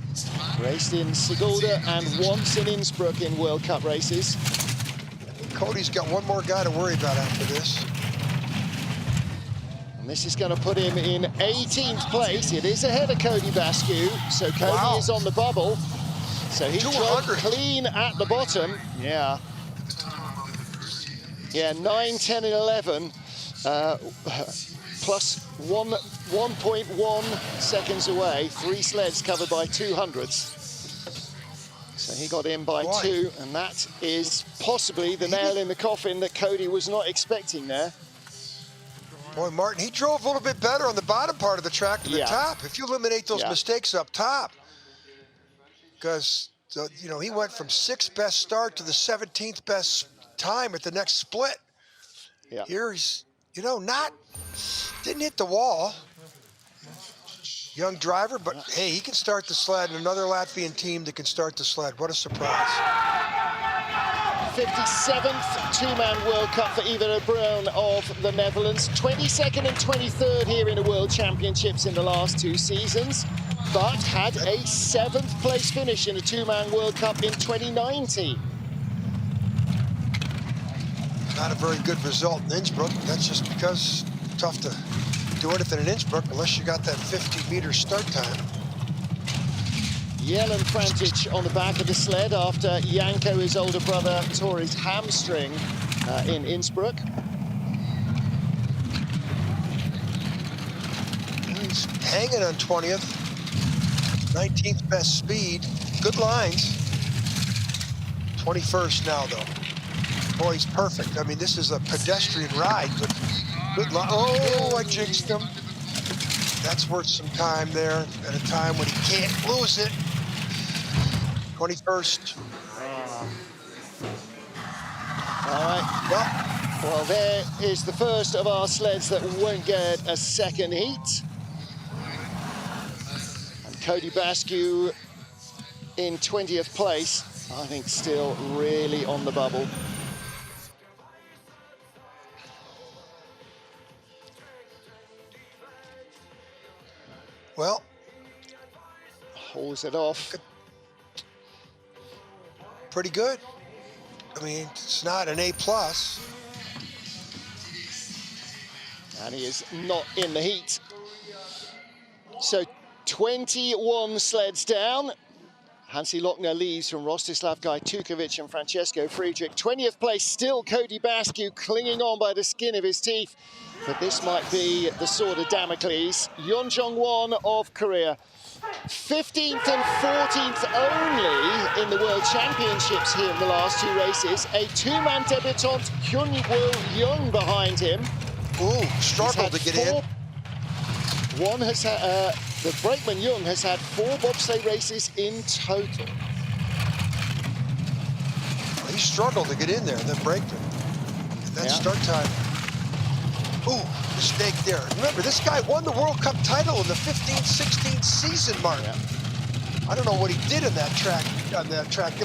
Raced in Sigulda and once in Innsbruck in World Cup races. Cody's got one more guy to worry about after this. And this is going to put him in 18th place. It is ahead of Cody Bascu, so Cody is on the bubble. So he drove clean at the bottom. Yeah. Yeah, 9, 10, and 11. Plus 1.1 seconds away. 3 sleds covered by 200s. So he got in by 2, and that is possibly the nail in the coffin that Cody was not expecting there. Boy, Martin, he drove a little bit better on the bottom part of the track than the top. If you eliminate those mistakes up top, because, you know, he went from 6th best start to the 17th best time at the next split. Yeah. Here he's, you know, didn't hit the wall. Young driver, but hey, he can start the sled, and another Latvian team that can start the sled. What a surprise. 57th two-man World Cup for Ivo Brown of the Netherlands. 22nd and 23rd here in the World Championships in the last 2 seasons, but had a 7th place finish in a two-man World Cup in 2019. Not a very good result in Innsbruck. That's just because it's tough to do anything in Innsbruck unless you got that 50-meter start time. Jelen Frantic on the back of the sled after Janko, his older brother, tore his hamstring in Innsbruck. He's hanging on 20th, 19th best speed, good lines. 21st now, though. Boy, he's perfect. I mean, this is a pedestrian ride, but good line. Oh, I jinxed him. That's worth some time there at a time when he can't lose it. 21st. All right. Well, there is the first of our sleds that won't get a second heat. And Cody Bascu in 20th place, I think still really on the bubble. Pulls it off. Pretty good. I mean, it's not an A+. And he is not in the heat. So 21 sleds down. Hansi Lochner leads from Rostislav Gajtukovic and Francesco Friedrich. 20th place still Cody Bascu, clinging on by the skin of his teeth. But this might be the sword of Damocles. Yoon Jong-won of Korea. 15th and 14th only in the World Championships here in the last two races. A two-man debutant, Hyun-woo Young, behind him. Ooh, struggled to get in. One has had, the brakeman Young has had 4 bobsleigh races in total. He struggled to get in there, then braked it. And that start time. Ooh, mistake there. Remember, this guy won the World Cup title in the 15-16 season, Mark. Yeah. I don't know what he did in that track,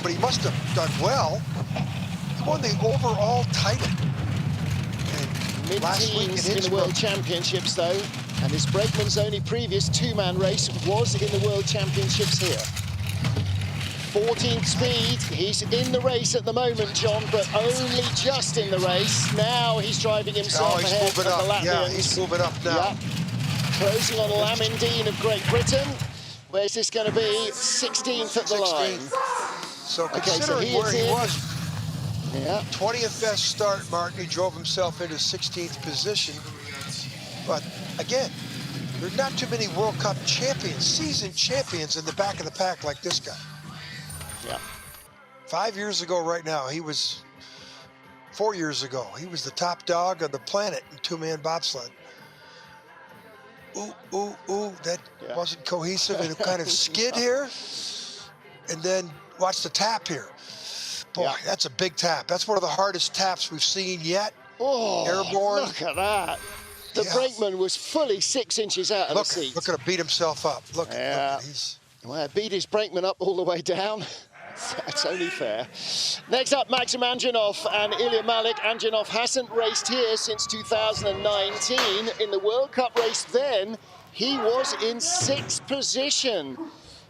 but he must have done well. He won the overall title. Mid-teens in the World Championships, though. And this brakeman's only previous two-man race was in the World Championships here. 14th speed, he's in the race at the moment, John, but only just in the race. Now he's driving himself ahead of the Latvians. Yeah, he's moving up now. Yep. Closing on Lamin Dean of Great Britain. Where's this going to be? 16th at the line. So considering where he was, 20th best start, Martin, he drove himself into 16th position. But again, there's not too many World Cup champions, seasoned champions in the back of the pack like this guy. Yeah. 5 years ago right now, 4 years ago, he was the top dog on the planet in two-man bobsled. Ooh, that wasn't cohesive and it kind of skid here. And then watch the tap here. Boy, that's a big tap. That's one of the hardest taps we've seen yet. Oh, airborne. Look at that. The brakeman was fully 6 inches out of the seat. Look at him beat himself up. Look, Well, beat his brakeman up all the way down. That's only fair. Next up, Maxim Anjanov and Ilya Malik. Anjanov hasn't raced here since 2019. In the World Cup race then, he was in 6th position.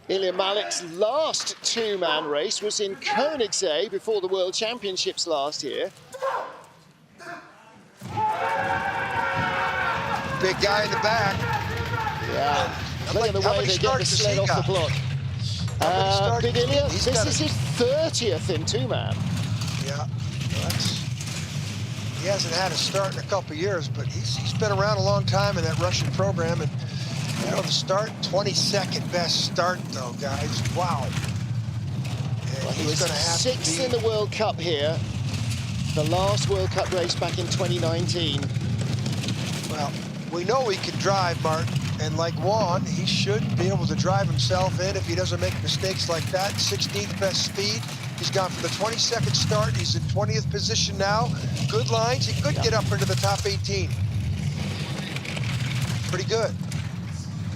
Ilya Malik's last two-man race was in Koenigsegg before the World Championships last year. Big guy in the back. Yeah. Look at the way they get the sled off the block. Big Ilya, this is his 30th in two-man. Yeah, he hasn't had a start in a couple of years, but he's been around a long time in that Russian program. And you know, the start, 22nd best start though, guys. Wow. Well, he was 6th in the World Cup here. The last World Cup race back in 2019. Well, we know he can drive, Martin. And like Juan, he should be able to drive himself in if he doesn't make mistakes like that. 16th best speed. He's gone for the 22nd start. He's in 20th position now. Good lines. He could get up into the top 18. Pretty good.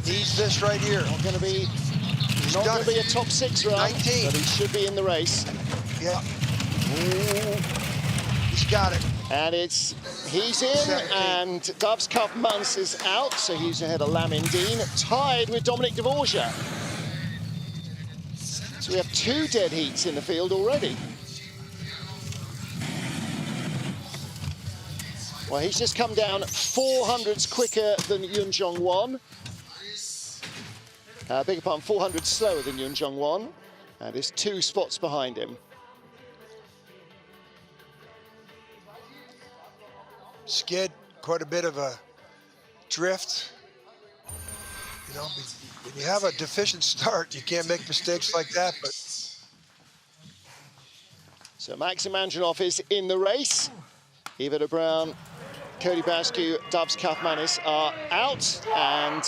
Needs this right here. Not going to be a top 6 run, 19. but he should be in the race. Yeah. Ooh. He's got it. And he's in, 17. and Dubs Cup Muns is out, so he's ahead of Lamin Dean, tied with Dominic Dvorak. So we have 2 dead heats in the field already. Well, he's just come down 400s quicker than Yoon Jong-won. Beg your pardon, 400 slower than Yoon Jong-won. And there's 2 spots behind him. Skid, quite a bit of a drift. You know, when you have a deficient start, you can't make mistakes like that. But so Maxim Anjanov is in the race. Eva de Bruin, Cody Bascu, Dubs Kaufmanis are out, and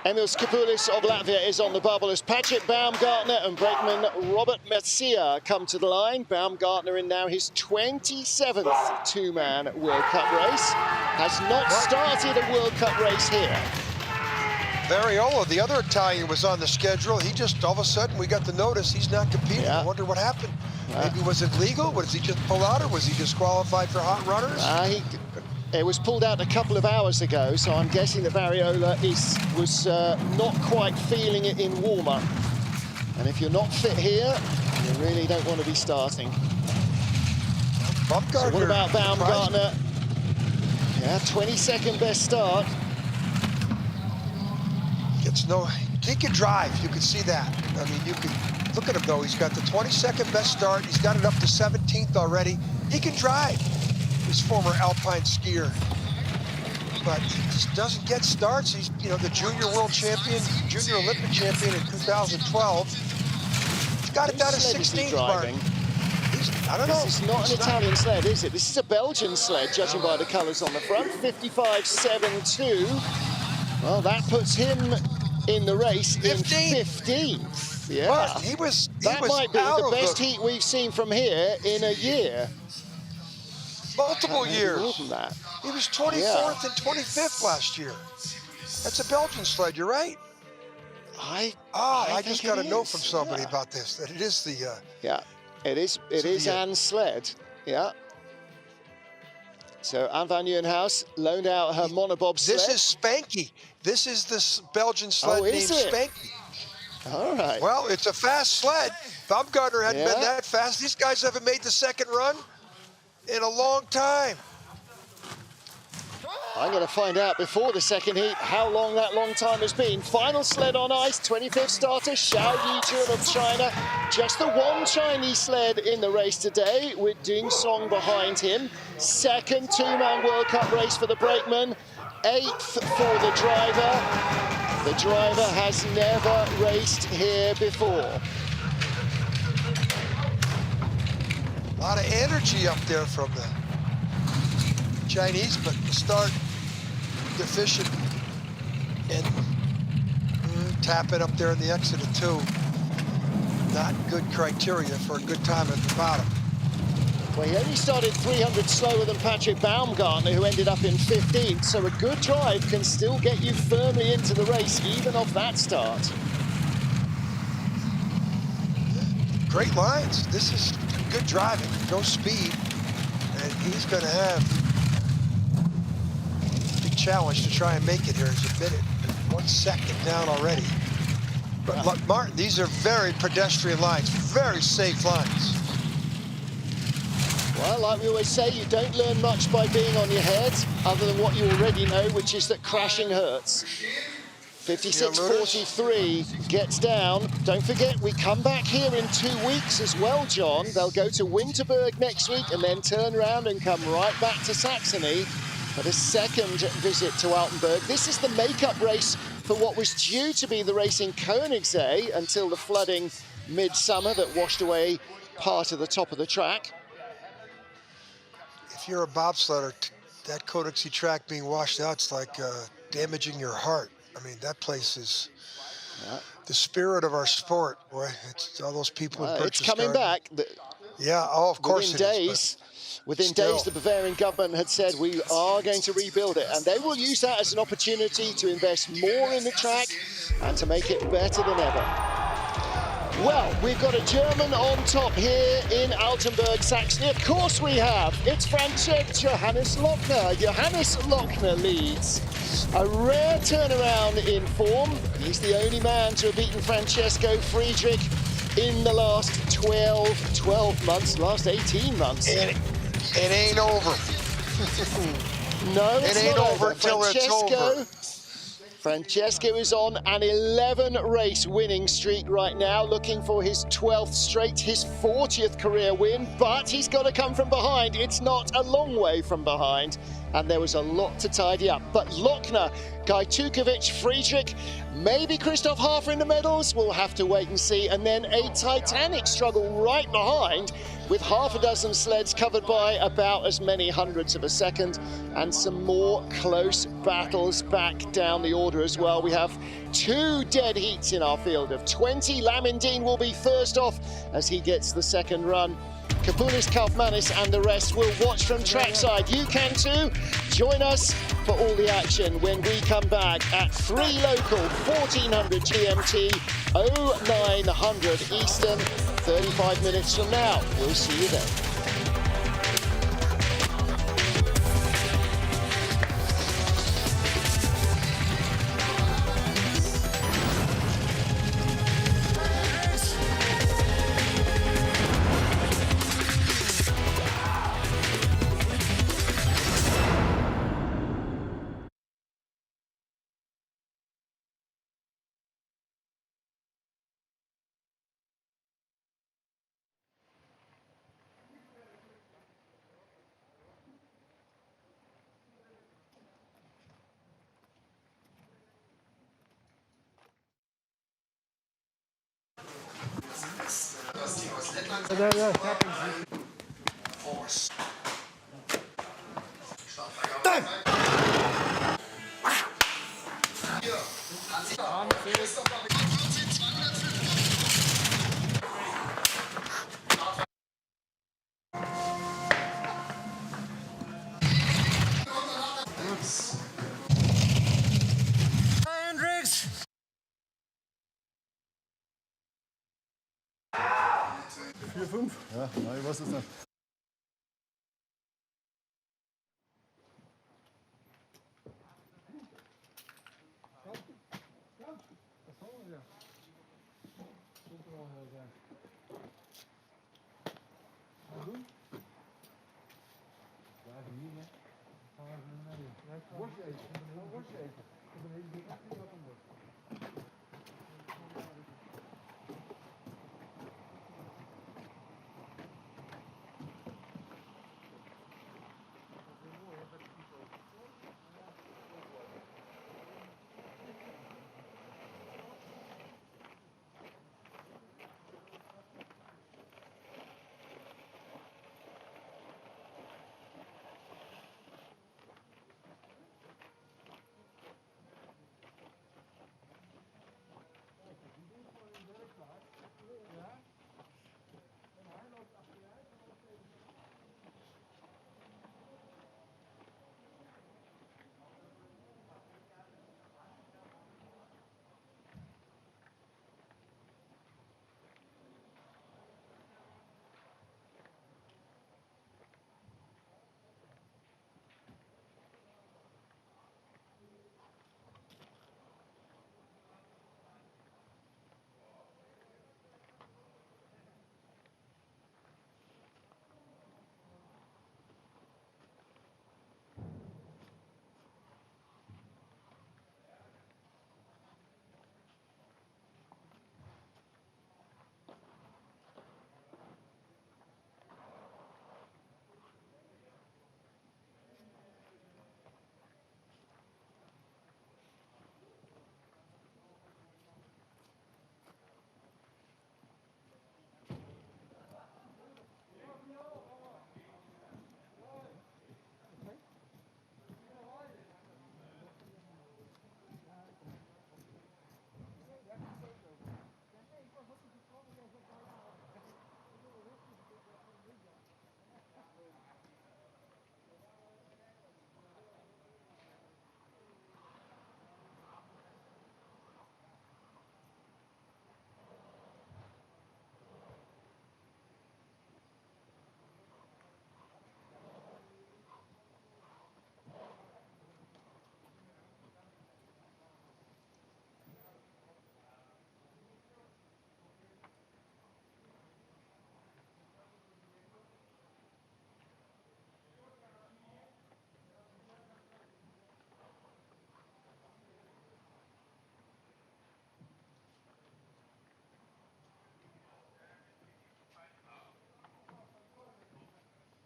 Emil Skipoulis of Latvia is on the bubble as Patrick Baumgartner and brakeman Robert Metsia come to the line. Baumgartner in now his 27th two-man World Cup race. Has not started a World Cup race here. Variola, the other Italian, was on the schedule. He just, all of a sudden, we got the notice he's not competing. I wonder what happened. Maybe was it legal? Was he just pulled out, or was he disqualified for hot runners? It was pulled out a couple of hours ago, so I'm guessing that Variola was not quite feeling it in warm-up. And if you're not fit here, you really don't want to be starting. So what about Baumgartner? Yeah, 22nd best start. He can drive, you can see that. I mean, you can look at him though, he's got the 22nd best start, he's got it up to 17th already. He can drive, his former Alpine skier. But he just doesn't get starts. He's, you know, the junior world champion, junior Olympic champion in 2012. He's got it down to 16th, Martin. I don't know. This is not an Italian sled, is it? This is a Belgian sled, judging by the colours on the front. 55.72. Well, that puts him in the race in 15th. Yeah. But that might be the best heat we've seen from here in a year. Multiple years. More than that. He was 24th and 25th last year. That's a Belgian sled, you're right. I just got a note from somebody about this, that it is the... It is Anne's sled, yeah. So Anne van Nieuwenhuis loaned out her Monobob sled. This is Spanky. This is this Belgian sled named Spanky. All right. Well, it's a fast sled. Baumgartner hadn't been that fast. These guys haven't made the second run in a long time. I'm going to find out before the second heat how long that long time has been. Final sled on ice, 25th starter, Xiao Yijun of China. Just the one Chinese sled in the race today, with Ding Song behind him. Second two-man World Cup race for the brakeman. 8th for the driver. The driver has never raced here before. A lot of energy up there from the Chinese, but the start deficient and tapping up there in the exit of 2. Not good criteria for a good time at the bottom. Well, he only started 300 slower than Patrick Baumgartner, who ended up in 15th, so a good drive can still get you firmly into the race, even off that start. Great lines. This is good driving, no speed, and he's going to have challenge to try and make it here. He's admitted 1 second down already. But look, Martin, these are very pedestrian lines, very safe lines. Well, like we always say, you don't learn much by being on your head, other than what you already know, which is that crashing hurts. 56.43 gets down. Don't forget, we come back here in 2 weeks as well, John. They'll go to Winterberg next week and then turn around and come right back to Saxony for the second visit to Altenberg. This is the makeup race for what was due to be the race in Koenigsee until the flooding midsummer that washed away part of the top of the track. If you're a bobsledder, that Koenigsee track being washed out, it's like damaging your heart. I mean, that place is the spirit of our sport, right? It's all those people in It's coming back. Of course it is. Within days, the Bavarian government had said, we are going to rebuild it. And they will use that as an opportunity to invest more in the track and to make it better than ever. Well, we've got a German on top here in Altenberg, Saxony. Of course we have. It's Johannes Lochner. Johannes Lochner leads. A rare turnaround in form. He's the only man to have beaten Francesco Friedrich in the last 12 months, last 18 months. It ain't over. No, it's it ain't not over till it's over. Francesco is on an 11-race winning streak right now, looking for his 12th straight, his 40th career win, but he's got to come from behind. It's not a long way from behind, and there was a lot to tidy up. But Lochner, Gajtukovic, Friedrich, maybe Christoph Hafer in the medals, we'll have to wait and see. And then a titanic struggle right behind, with half a dozen sleds covered by about as many hundredths of a second, and some more close battles back down the order as well. We have 2 dead heats in our field of 20. Lamindine will be first off as he gets the second run. Kapulis, Kaufmanis and the rest will watch from trackside. You can too. Join us for all the action when we come back at 3 local, 1400 GMT, 0900 Eastern, 35 minutes from now. We'll see you then. Hendricks! Ja, nein, was ist das?